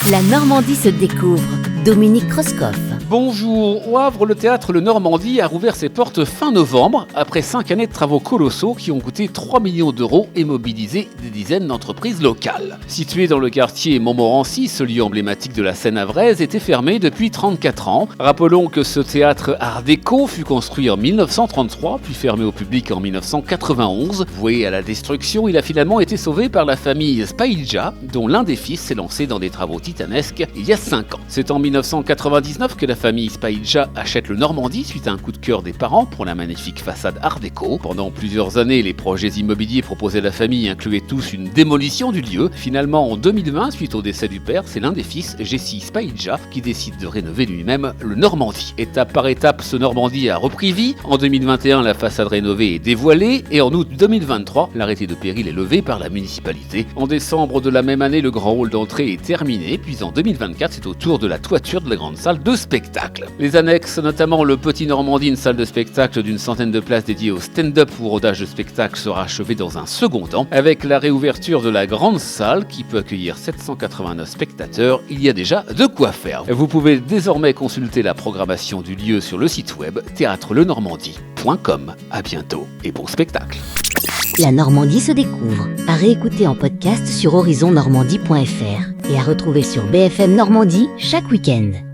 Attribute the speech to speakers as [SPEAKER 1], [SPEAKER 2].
[SPEAKER 1] La Normandie se découvre. Dominique Kreuskopf.
[SPEAKER 2] Bonjour, au Havre, le théâtre Le Normandie a rouvert ses portes fin novembre, après 5 années de travaux colossaux qui ont coûté 3 millions d'euros et mobilisé des dizaines d'entreprises locales. Situé dans le quartier Montmorency, ce lieu emblématique de la Seine-Havraise était fermé depuis 34 ans. Rappelons que ce théâtre art déco fut construit en 1933, puis fermé au public en 1991. Voué à la destruction, il a finalement été sauvé par la famille Spailja, dont l'un des fils s'est lancé dans des travaux titanesques il y a 5 ans. C'est en 1999 que la famille Spailja achète le Normandie suite à un coup de cœur des parents pour la magnifique façade art déco. Pendant plusieurs années, les projets immobiliers proposés à la famille incluaient tous une démolition du lieu. Finalement, en 2020, suite au décès du père, c'est l'un des fils, Jesse Spailja, qui décide de rénover lui-même le Normandie. Étape par étape, ce Normandie a repris vie. En 2021, la façade rénovée est dévoilée et en août 2023, l'arrêté de péril est levé par la municipalité. En décembre de la même année, le grand hall d'entrée est terminé, puis en 2024, c'est au tour de la toiture de la grande salle de spectacle. Les annexes, notamment le Petit Normandie, une salle de spectacle d'une centaine de places dédiées au stand-up ou rodage de spectacle, sera achevée dans un second temps. Avec la réouverture de la grande salle qui peut accueillir 789 spectateurs, il y a déjà de quoi faire. Vous pouvez désormais consulter la programmation du lieu sur le site web théâtrelenormandie.com. À bientôt et bon spectacle.
[SPEAKER 1] La Normandie se découvre. À réécouter en podcast sur horizonnormandie.fr et à retrouver sur BFM Normandie chaque week-end.